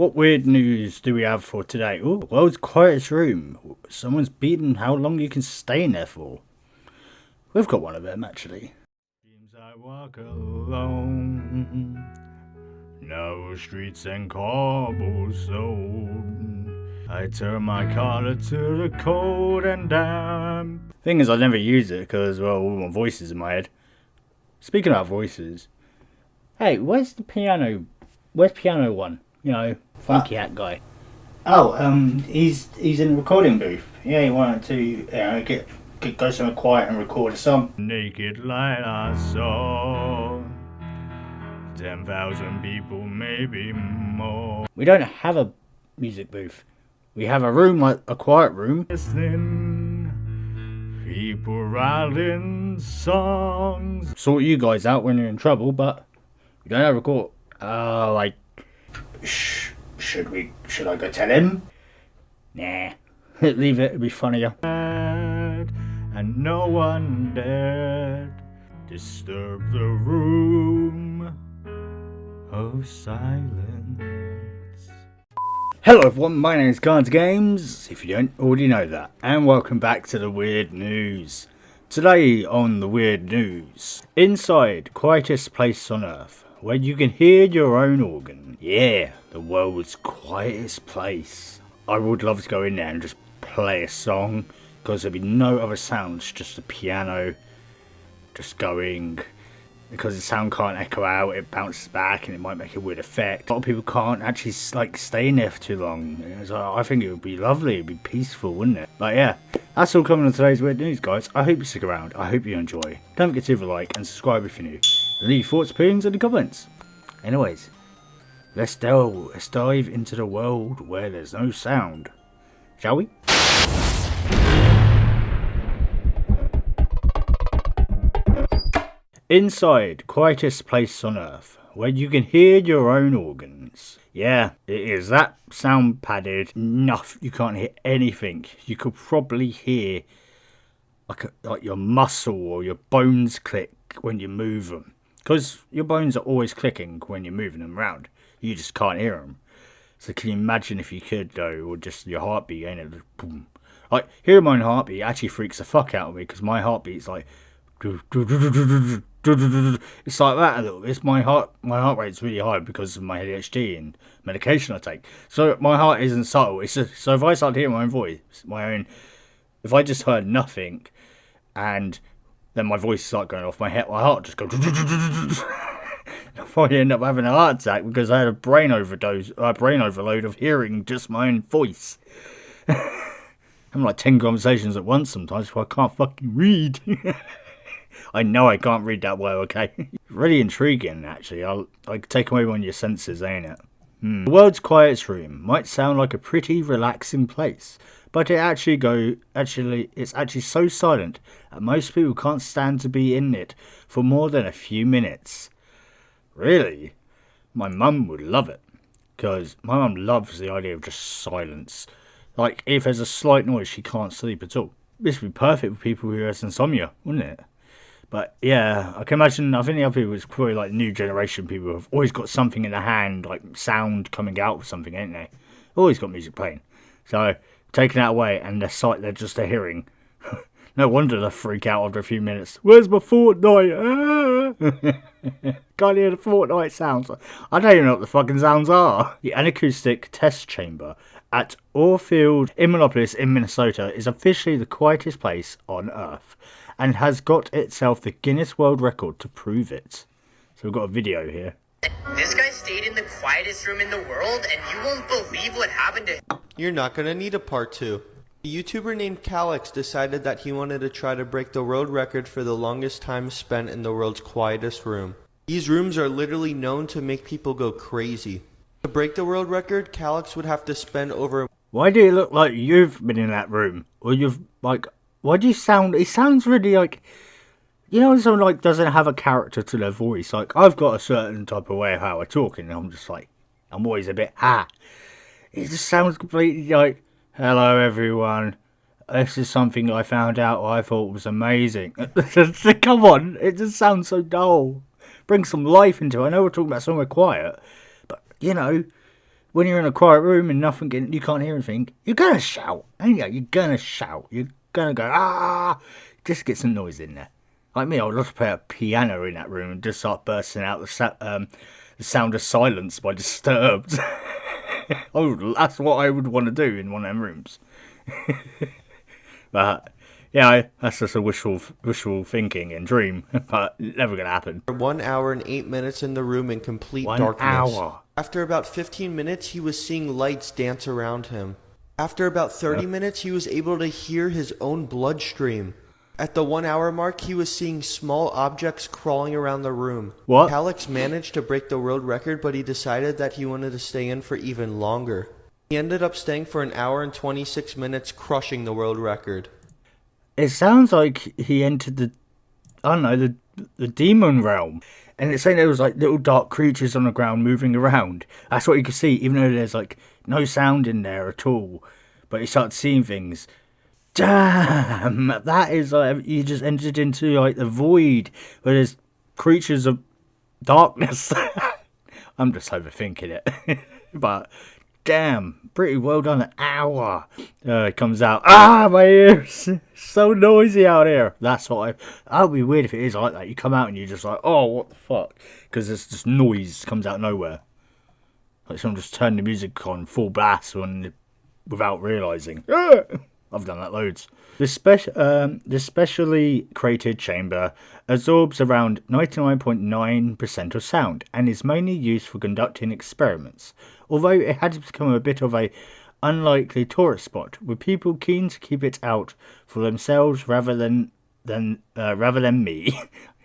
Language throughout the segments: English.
What weird news do we have for today? Ooh, world's quietest room. Someone's beaten how long you can stay in there for. We've got one of them, actually. Seems I walk alone. No streets and cobblestone. I turn my collar to the cold and damp. Thing is, I never use it because, well, all my voices in my head. Speaking about voices, hey, where's the piano? Where's piano one? You know, funky hat guy. Oh, he's in the recording booth. Yeah, he wanted to go somewhere quiet and record a song. Naked light I saw 10,000 people, maybe more. We don't have a music booth. We have a room, like a quiet room. Listening, people writing songs. Sort you guys out when you're in trouble, but we don't have a record. Like. Should I go tell him? Nah. Leave it, it'll be funnier. And no one dared disturb the room of silence. Hello everyone, my name is CantDoGames, if you don't already know that, and welcome back to the Weird News. Today on the Weird News, inside quietest place on earth, where you can hear your own organ. Yeah, the world's quietest place. I would love to go in there and just play a song, because there'd be no other sounds, just the piano just going. Because the sound can't echo out, it bounces back and it might make a weird effect. A lot of people can't actually like stay in there for too long. So I think it would be lovely, it'd be peaceful, wouldn't it? But yeah, that's all coming on today's Weird News, guys. I hope you stick around, I hope you enjoy. Don't forget to leave a like and subscribe if you're new. And leave thoughts, opinions in the comments. Anyways, let's dive into the world where there's no sound. Shall we? Inside quietest place on earth, where you can hear your own organs. Yeah, it is that sound padded enough you can't hear anything. You could probably hear like your muscle or your bones click when you move them. Because your bones are always clicking when you're moving them around. You just can't hear them. So can you imagine if you could though, or just your heartbeat, ain't it? Boom. Like, hearing my own heartbeat actually freaks the fuck out of me, because my heartbeat's like... It's like that a little bit. It's my heart rate's really high because of my ADHD and medication I take. So my heart isn't subtle. It's just, so if I start hearing my own voice, if I just heard nothing, and then my voice starts going off, my heart just goes. I'll probably end up having a heart attack because I had a brain overload of hearing just my own voice. I'm like 10 conversations at once sometimes, so I can't fucking read. I know I can't read that well, okay? Really intriguing, actually. I'll take away one of your senses, ain't it? The world's quietest room might sound like a pretty relaxing place, but it's actually so silent that most people can't stand to be in it for more than a few minutes. Really? My mum would love it, because my mum loves the idea of just silence. Like, if there's a slight noise, she can't sleep at all. This would be perfect for people who have insomnia, wouldn't it? But yeah, I can imagine, I think the other people is probably like new generation people who have always got something in their hand, like sound coming out of something, ain't they? Always got music playing. So, taking that away and they're just a hearing. No wonder they freak out after a few minutes. Where's my Fortnite? Can't hear the Fortnite sounds. I don't even know what the fucking sounds are. The anechoic test chamber at Orfield in Minneapolis in Minnesota is officially the quietest place on Earth, and has got itself the Guinness World Record to prove it. So we've got a video here. This guy stayed in the quietest room in the world, and you won't believe what happened to him. You're not gonna need a part 2. A YouTuber named Calix decided that he wanted to try to break the world record for the longest time spent in the world's quietest room. These rooms are literally known to make people go crazy. To break the world record, Calix would have to spend over... Why do you look like you've been in that room? Or you've, like... Why do you sound... It sounds really like... You know, someone like doesn't have a character to their voice. Like, I've got a certain type of way of how I talk, and I'm just like... I'm always a bit... It just sounds completely like... Hello, everyone. This is something I found out I thought was amazing. Come on. It just sounds so dull. Bring some life into it. I know we're talking about somewhere quiet. But, you know... when you're in a quiet room and you can't hear anything, you're gonna shout, ain't you? You're gonna shout. You're gonna go, ah! Just get some noise in there. Like me, I would love to play a piano in that room and just start bursting out the sound of silence by Disturbed. Oh, that's what I would want to do in one of them rooms. But yeah, that's just a wishful thinking and dream, but never gonna happen. 1 hour and 8 minutes in the room in complete 1 darkness. hour. After about 15 minutes, he was seeing lights dance around him. After about 30 minutes, he was able to hear his own bloodstream. At the 1 hour mark, he was seeing small objects crawling around the room. What? Calix managed to break the world record, but he decided that he wanted to stay in for even longer. He ended up staying for 1 hour and 26 minutes, crushing the world record. It sounds like he entered the demon realm. And it's saying there was like little dark creatures on the ground moving around. That's what you could see, even though there's like no sound in there at all. But you start seeing things. Damn, that is like you just entered into like the void where there's creatures of darkness. I'm just overthinking it. But damn, pretty well done. An hour. It comes out. Ah, my ears. So noisy out here. That's what that would be weird if it is like that. You come out and you're just like, oh, what the fuck? Because there's just noise comes out of nowhere. Like someone just turned the music on full blast without realising. I've done that loads. This specially created chamber absorbs around 99.9% of sound and is mainly used for conducting experiments, although it has become a bit of a unlikely tourist spot, with people keen to keep it out for themselves rather than me.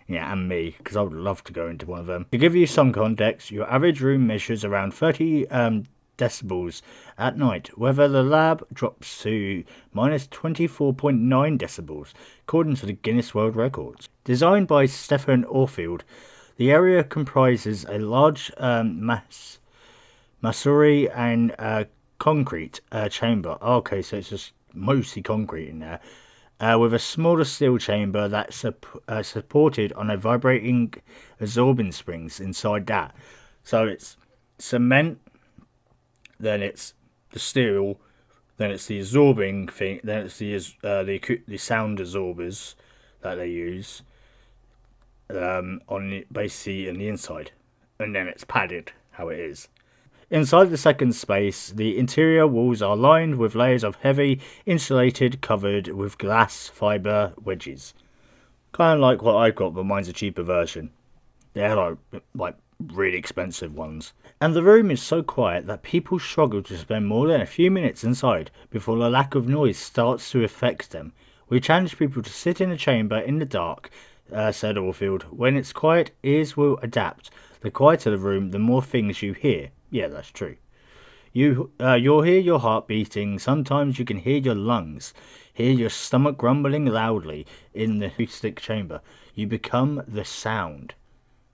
Yeah, and me, because I would love to go into one of them. To give you some context, your average room measures around 30 decibels at night, whether the lab drops to minus 24.9 decibels, according to the Guinness World Records. Designed by Stephen Orfield, the area comprises a large masonry and concrete chamber. Okay, so it's just mostly concrete in there. With a smaller steel chamber that's supported on a vibrating absorbing springs inside that. So it's cement, then it's the steel, then it's the absorbing thing, then it's the sound absorbers that they use basically in the inside, and then it's padded how it is. Inside the second space, the interior walls are lined with layers of heavy insulated covered with glass fibre wedges. Kind of like what I've got, but mine's a cheaper version. They're like really expensive ones. And the room is so quiet that people struggle to spend more than a few minutes inside before the lack of noise starts to affect them. We challenge people to sit in a chamber in the dark, said Orfield. When it's quiet, ears will adapt. The quieter the room, the more things you hear. Yeah, that's true. You'll hear your heart beating. Sometimes you can hear your lungs, hear your stomach grumbling loudly in the acoustic chamber. You become the sound.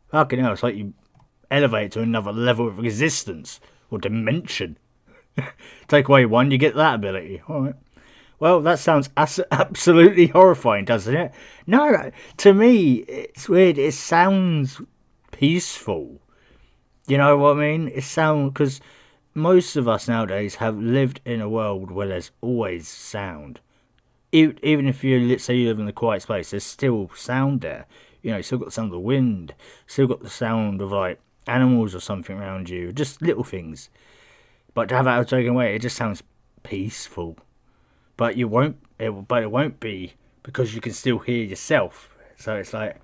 Fucking hell, it's like you elevate to another level of existence or dimension. Take away one, you get that ability. Alright. Well, that sounds absolutely horrifying, doesn't it? No, to me, it's weird. It sounds peaceful. You know what I mean? It sounds, because most of us nowadays have lived in a world where there's always sound. Even if let's say you live in a quiet space, there's still sound there. You know, you still got the sound of the wind, still got the sound of like animals or something around you, just little things. But to have that taken away, it just sounds peaceful. But it won't be, because you can still hear yourself. So it's like,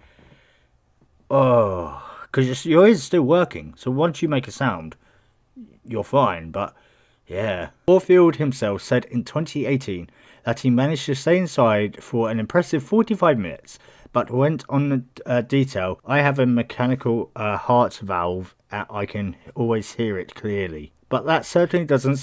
oh, because your ears are still working. So once you make a sound, you're fine. But yeah, Orfield himself said in 2018 that he managed to stay inside for an impressive 45 minutes. But went on the detail, I have a mechanical heart valve, I can always hear it clearly. But that certainly doesn't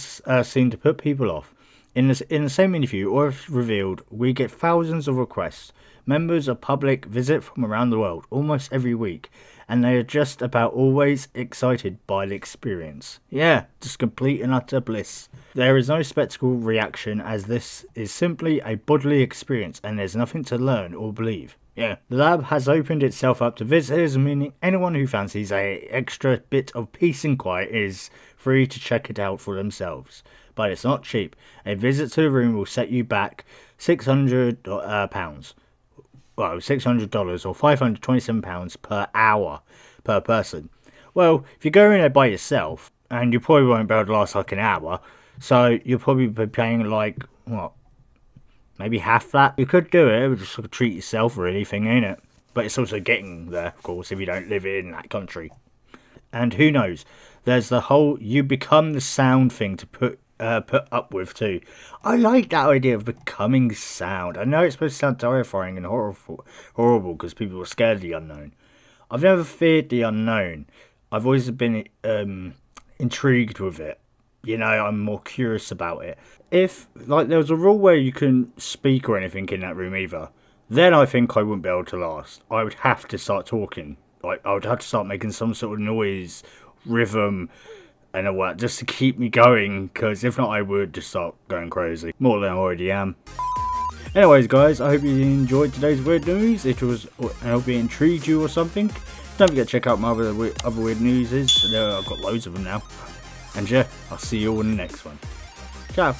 seem to put people off. In the same interview, Orf revealed, we get thousands of requests. Members of public visit from around the world almost every week, and they are just about always excited by the experience. Yeah, just complete and utter bliss. There is no spectacle reaction, as this is simply a bodily experience and there's nothing to learn or believe. Yeah, the lab has opened itself up to visitors, meaning anyone who fancies a extra bit of peace and quiet is free to check it out for themselves. But it's not cheap. A visit to the room will set you back £600. Well, $600 or £527 per hour per person. Well, if you go in there by yourself, and you probably won't be able to last like an hour, so you'll probably be paying like, what, maybe half that? You could do it, just sort of treat yourself really thing, ain't it? But it's also getting there, of course, if you don't live in that country. And who knows, there's the whole you become the sound thing to put up with too. I like that idea of becoming sound. I know it's supposed to sound terrifying and horrible because people are scared of the unknown. I've never feared the unknown. I've always been intrigued with it. You know, I'm more curious about it. If, like, there was a rule where you couldn't speak or anything in that room either, then I think I wouldn't be able to last. I would have to start talking. Like, I would have to start making some sort of noise, rhythm, and all that, just to keep me going, because if not, I would just start going crazy. More than I already am. Anyways, guys, I hope you enjoyed today's weird news. I hope it intrigued you or something. Don't forget to check out my other weird newses. I've got loads of them now. And yeah, I'll see you all in the next one. Ciao.